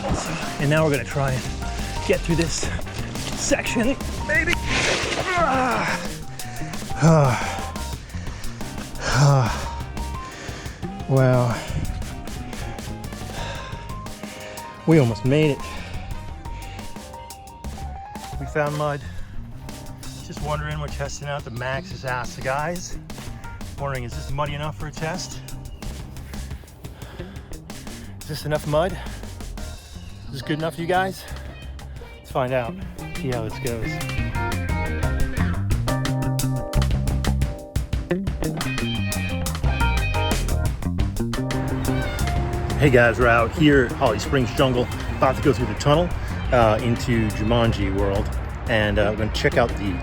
Awesome. And now we're gonna try and get through this section, maybe. Wow. We almost made it. We found mud. Just wondering, we're testing out the MAXXIS Assegai. Wondering, is this muddy enough for a test? Is this enough mud? Is this good enough for you guys? Let's find out, see how this goes. Hey guys, we're out here, Holly Springs Jungle, about to go through the tunnel into Jumanji World, and we're going to check out the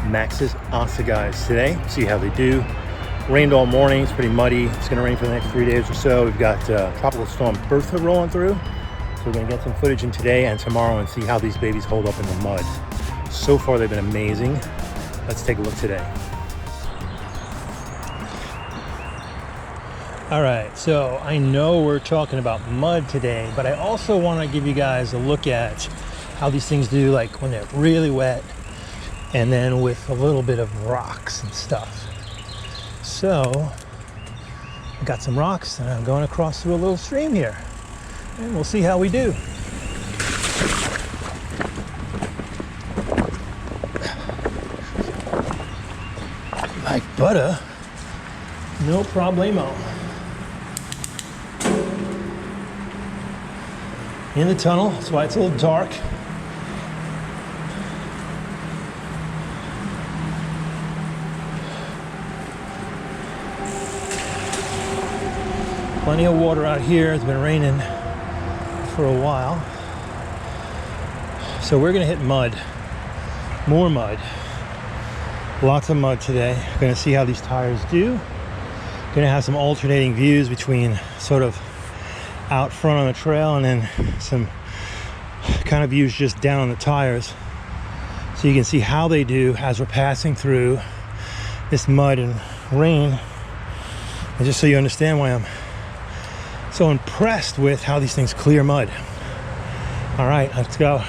MAXXIS Assegai today, see how they do. Rained all morning, it's pretty muddy. It's going to rain for the next 3 days or so. We've got Tropical Storm Bertha rolling through, so we're going to get some footage in today and tomorrow and see how these babies hold up in the mud. So far they've been amazing. Let's take a look today. All right, so I know we're talking about mud today, but I also want to give you guys a look at how these things do, like when they're really wet and then with a little bit of rocks and stuff. So I got some rocks and I'm going across through a little stream here, and we'll see how we do. Like butter, no problemo. In the tunnel, that's why it's a little dark. Plenty of water out here. It's been raining for a while. So we're gonna hit mud, more mud. Lots of mud today. Gonna see how these tires do. Gonna have some alternating views between sort of out front on the trail and then some kind of views just down on the tires, so you can see how they do as we're passing through this mud and rain, and just so you understand why I'm so impressed with how these things clear mud. All right, let's go.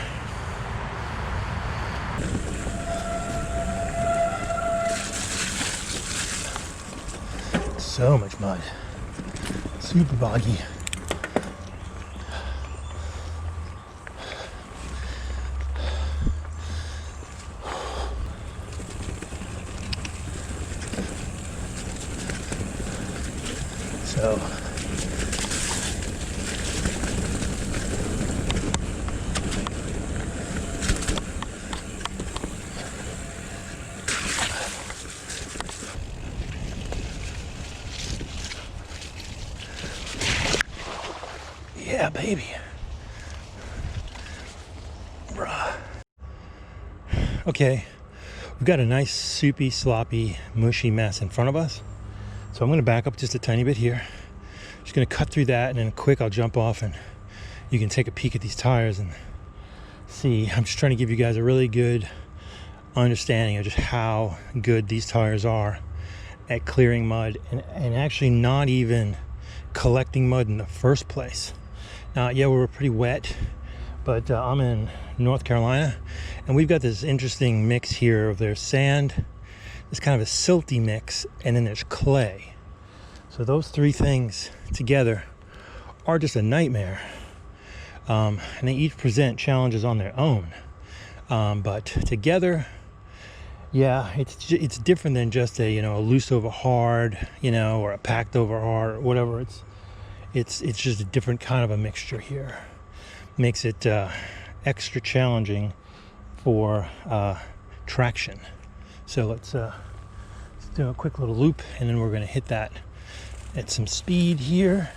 So much mud, super boggy. So yeah, baby. Bruh. Okay, we've got a nice soupy, sloppy, mushy mess in front of us. So I'm going to back up just a tiny bit here. Just going to cut through that, and then quick I'll jump off and you can take a peek at these tires and see. I'm just trying to give you guys a really good understanding of just how good these tires are at clearing mud and actually not even collecting mud in the first place. Now, yeah, we were pretty wet, but I'm in North Carolina, and we've got this interesting mix here of there's sand, it's kind of a silty mix, and then there's clay. So those three things together are just a nightmare. And they each present challenges on their own. But together, yeah, it's different than just a, a loose over hard, or a packed over hard, or whatever. It's just a different kind of a mixture here. Makes it extra challenging for traction. So let's do a quick little loop, and then we're going to hit that at some speed here.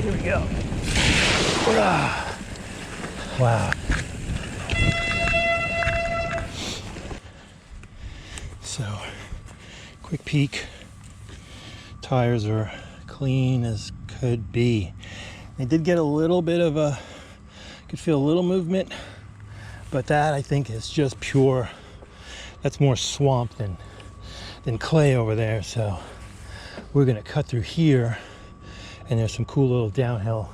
Here we go. Wow. So, quick peek. Tires are clean as could be. They did get a little bit of a, could feel a little movement, but that I think is just pure, that's more swamp than clay over there. So we're gonna cut through here, and there's some cool little downhill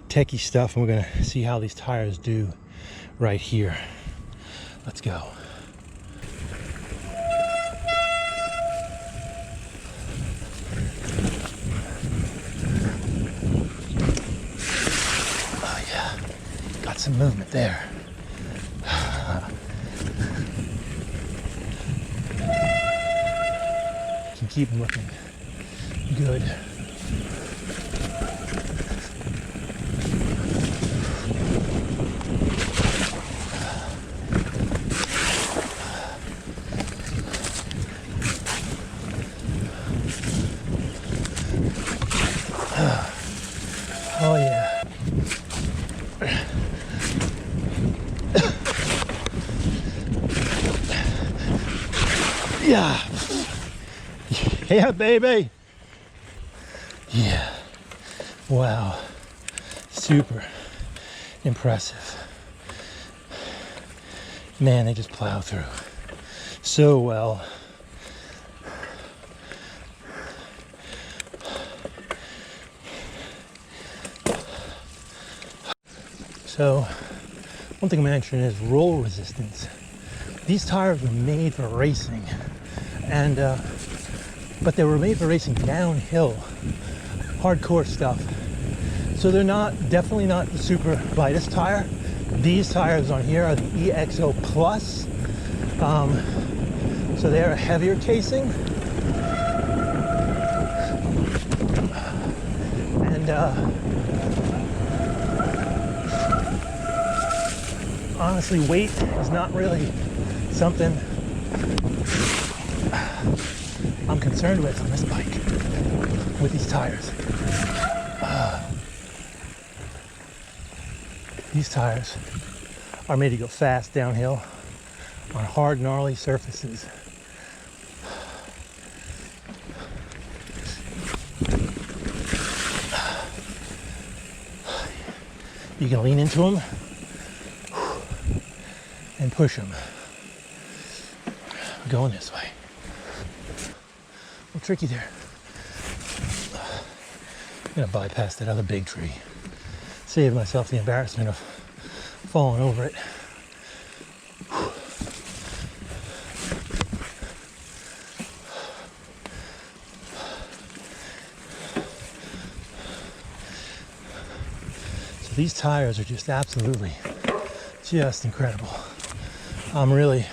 techie stuff, and we're gonna see how these tires do right here. Let's go. Oh yeah, got some movement there. Can keep them looking good. Oh yeah. Yeah. Yeah, baby. Yeah. Wow. Super impressive. Man, they just plow through so well. So, one thing I mentioned is roll resistance. These tires were made for racing, and but they were made for racing downhill, hardcore stuff. So they're definitely not the super lightest tire. These tires on here are the EXO Plus, so they're a heavier casing, and honestly, weight is not really something I'm concerned with on this bike, with these tires. These tires are made to go fast downhill on hard, gnarly surfaces. You can lean into them and push them. I'm going this way. A little tricky there. I'm gonna bypass that other big tree. Save myself the embarrassment of falling over it. So these tires are just absolutely just incredible. I'm really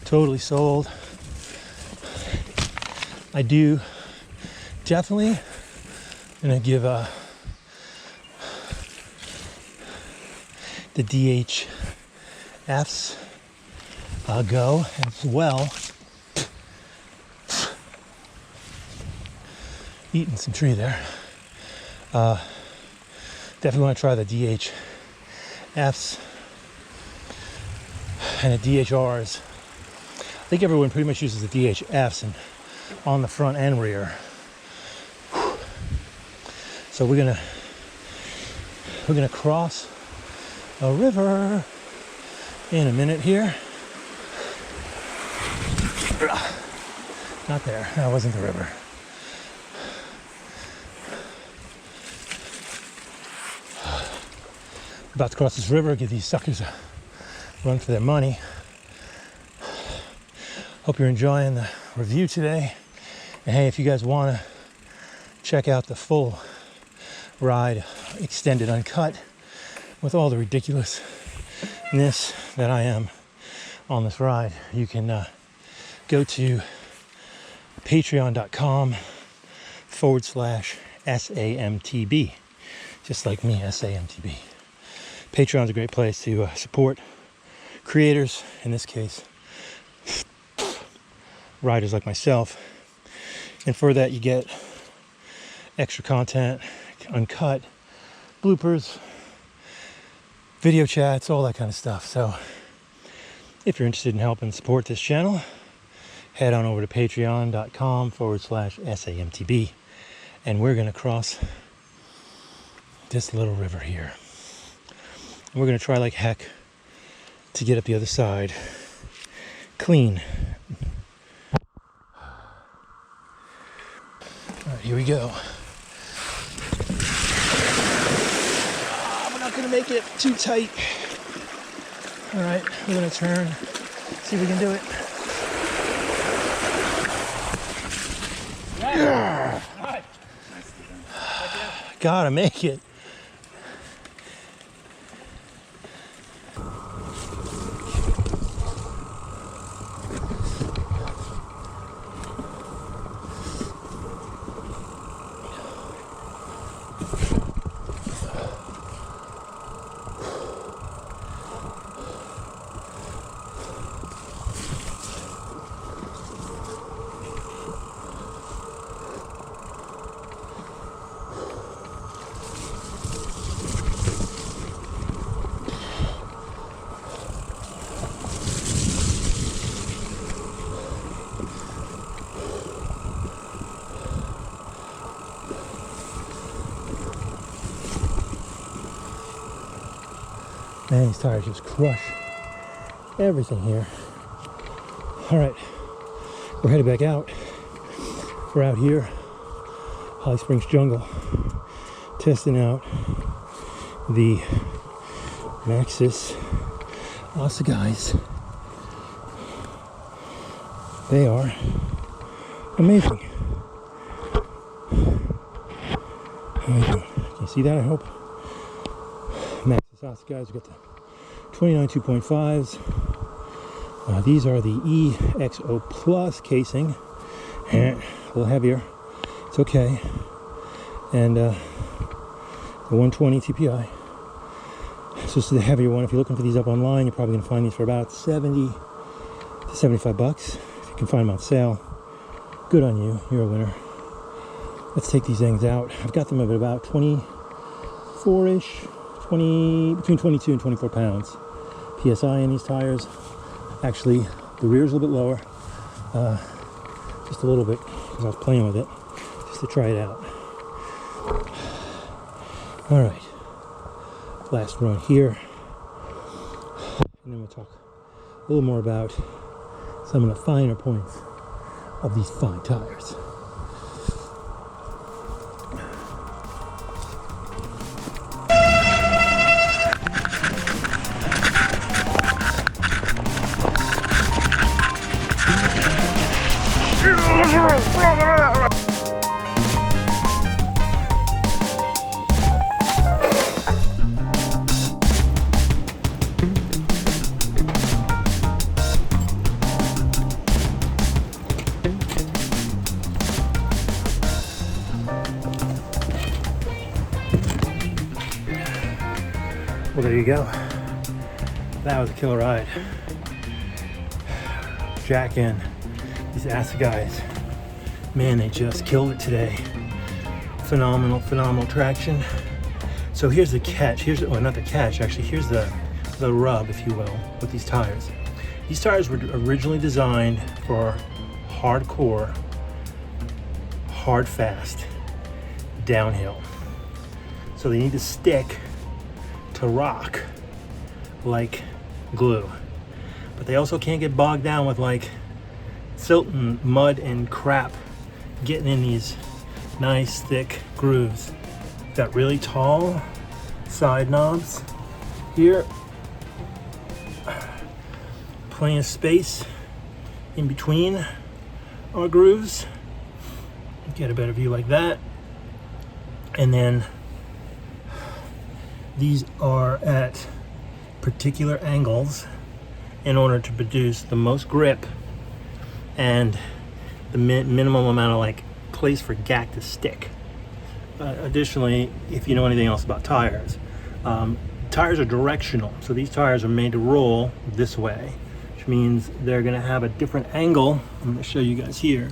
totally sold. I do definitely gonna give the DHFs a go as well. Eating some tree there. Definitely want to try the DHFs and the DHRs. I think everyone pretty much uses the DHFs and on the front and rear. So we're gonna cross a river in a minute here. Not there. That wasn't the river. About to cross this river, give these suckers a run for their money. Hope you're enjoying the review today. And hey, if you guys want to check out the full ride, extended uncut, with all the ridiculousness that I am on this ride, you can go to patreon.com/SAMTB, just like me, SAMTB. Patreon's a great place to support creators, in this case riders like myself, and for that you get extra content, uncut, bloopers, video chats, all that kind of stuff. So if you're interested in helping support this channel, head on over to patreon.com/SAMTB and we're gonna cross this little river here. And we're gonna try like heck to get up the other side clean. All right, here we go. We're not gonna make it too tight. All right, we're gonna turn, see if we can do it. Yeah. Gotta make it. Man, these tires just crush everything here. All right, we're headed back out. We're out here, Holly Springs Jungle, testing out the MAXXIS Assegai. They are amazing. Can you see that, I hope? MAXXIS Assegai, we've got the 29 2.5s. These are the EXO Plus casing, and a little heavier. It's okay. And the 120 TPI. So this is the heavier one. If you're looking for these up online, you're probably going to find these for about 70 to 75 bucks. If you can find them on sale, good on you. You're a winner. Let's take these things out. I've got them at about 24-ish. Between 22 and 24 pounds PSI in these tires. Actually, the rear's a little bit lower, just a little bit, because I was playing with it, just to try it out. All right, last run here, and then we'll talk a little more about some of the finer points of these fine tires. Well, there you go. That was a killer ride. Jack in these Assegais. Man, they just killed it today. Phenomenal traction. So here's the catch. Well, not the catch, actually. Here's the rub, if you will, with these tires. These tires were originally designed for hardcore, hard, fast, downhill. So they need to stick to rock like glue. But they also can't get bogged down with like silt and mud and crap getting in these nice thick grooves. Got really tall side knobs here. Plenty of space in between our grooves. Get a better view like that. And then these are at particular angles in order to produce the most grip and the minimum amount of like place for gack to stick. Additionally, if you know anything else about tires, tires are directional. So these tires are made to roll this way, which means they're gonna have a different angle. I'm gonna show you guys here.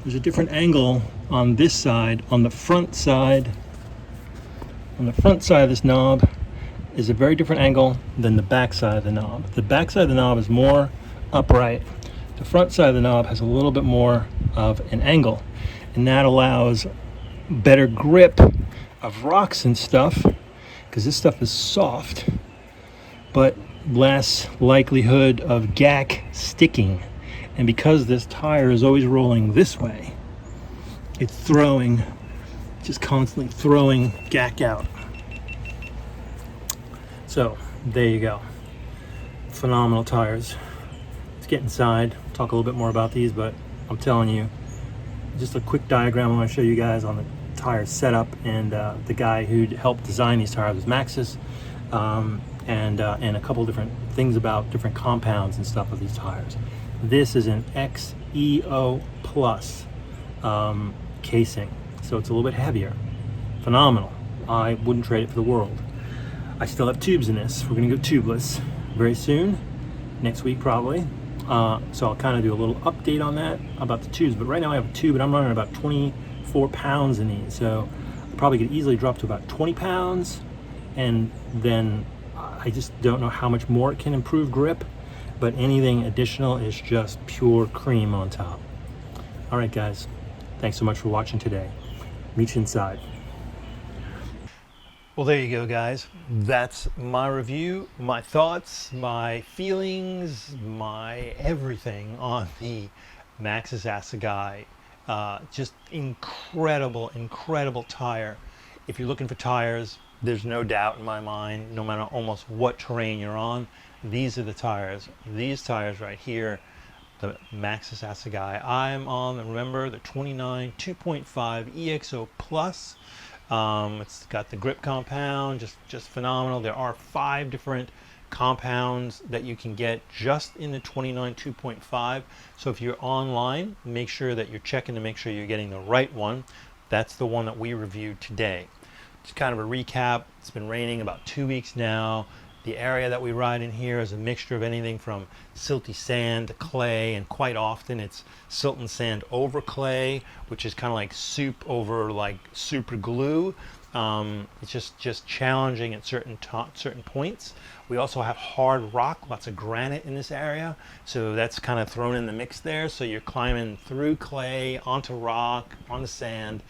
There's a different angle on this side. On the front side of this knob is a very different angle than the back side of the knob. The back side of the knob is more upright. The front side of the knob has a little bit more of an angle, and that allows better grip of rocks and stuff, because this stuff is soft, but less likelihood of gack sticking. And because this tire is always rolling this way, it's throwing, just constantly throwing gack out. So there you go. Phenomenal tires. Let's get inside, talk a little bit more about these, but I'm telling you, just a quick diagram I want to show you guys on the tire setup. And the guy who helped design these tires was Maxxis, and a couple different things about different compounds and stuff of these tires. This is an XEO Plus casing, so it's a little bit heavier. Phenomenal. I wouldn't trade it for the world. I still have tubes in this. We're gonna go tubeless very soon, next week probably. So I'll kind of do a little update on that about the tubes. But right now I have a tube, and I'm running about 24 pounds in these. So I probably could easily drop to about 20 pounds, and then I just don't know how much more it can improve grip. But anything additional is just pure cream on top. All right, guys. Thanks so much for watching today. Meet you inside. Well, there you go, guys. That's my review, my thoughts, my feelings, my everything on the MAXXIS Assegai. Just incredible, incredible tire. If you're looking for tires, there's no doubt in my mind, no matter almost what terrain you're on, these are the tires. These tires right here, the MAXXIS Assegai. I'm on, remember, the 29 2.5 EXO Plus. It's got the grip compound, just phenomenal. There are 5 different compounds that you can get just in the 29 2.5. So if you're online, make sure that you're checking to make sure you're getting the right one. That's the one that we reviewed today. Just kind of a recap. It's been raining about 2 weeks now. The area that we ride in here is a mixture of anything from silty sand to clay, and quite often it's silt and sand over clay, which is kind of like soup over like super glue. It's just challenging at certain points. We also have hard rock, lots of granite in this area, so that's kind of thrown in the mix there. So you're climbing through clay, onto rock, onto sand.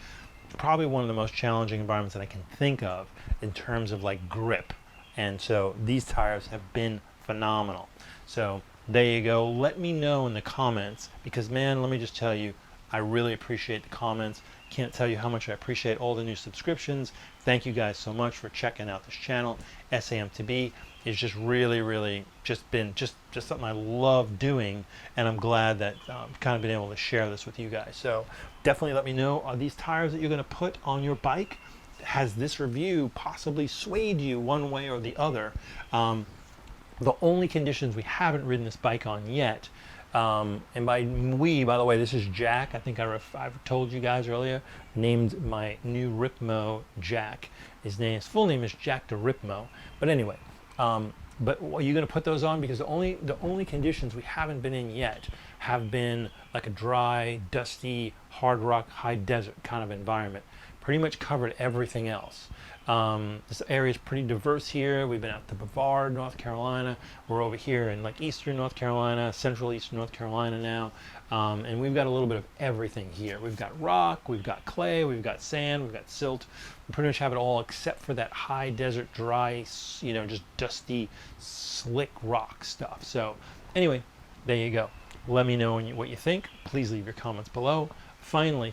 Probably one of the most challenging environments that I can think of in terms of like grip. And so these tires have been phenomenal. So there you go. Let me know in the comments, because man, let me just tell you, I really appreciate the comments. Can't tell you how much I appreciate all the new subscriptions. Thank you guys so much for checking out this channel. SAMTB is just really just been just something I love doing, and I'm glad that I've kind of been able to share this with you guys. So definitely let me know, are these tires that you're going to put on your bike, has this review possibly swayed you one way or the other? The only conditions we haven't ridden this bike on yet, and by we, by the way, this is Jack. I think I've told you guys earlier, named my new Ripmo Jack. His full name is Jack the Ripmo. But anyway, but are you going to put those on? Because the only conditions we haven't been in yet have been like a dry, dusty, hard rock, high desert kind of environment. Pretty much covered everything else. This area is pretty diverse here. We've been out to Brevard, North Carolina. We're over here in like eastern North Carolina, central eastern North Carolina now. And we've got a little bit of everything here. We've got rock, we've got clay, we've got sand, we've got silt. We pretty much have it all except for that high desert, dry, you know, just dusty, slick rock stuff. So anyway, there you go. Let me know what you think. Please leave your comments below. Finally,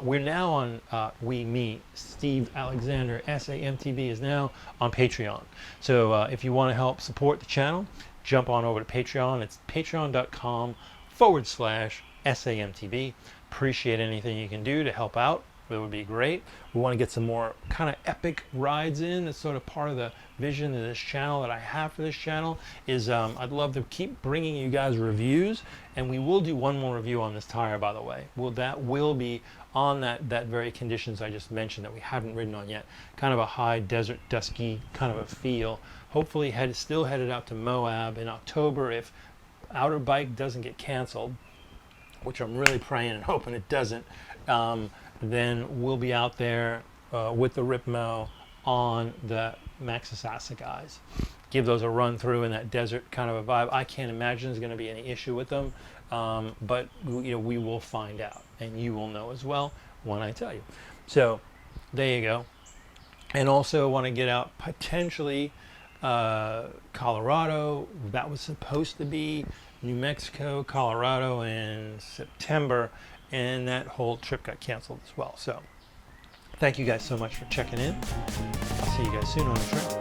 we're now on Steve Alexander, SAMTB is now on Patreon. So if you want to help support the channel, jump on over to Patreon. It's patreon.com/SAMTB. Appreciate anything you can do to help out. It would be great. We want to get some more kind of epic rides in. That's sort of part of the vision of this channel that I have for this channel is I'd love to keep bringing you guys reviews, and we will do one more review on this tire, by the way. That will be on that very conditions I just mentioned that we haven't ridden on yet. Kind of a high desert, dusky kind of a feel. Hopefully still headed out to Moab in October if Outer Bike doesn't get canceled, which I'm really praying and hoping it doesn't. Then we'll be out there with the Ripmo on the MAXXIS Assegais. Give those a run through in that desert kind of a vibe. I can't imagine there's going to be any issue with them, but you know, we will find out, and you will know as well. when I tell you. So there you go. And also want to get out potentially Colorado. That was supposed to be New Mexico, Colorado in September, and that whole trip got canceled as well. So thank you guys so much for checking in. I'll see you guys soon on the trip.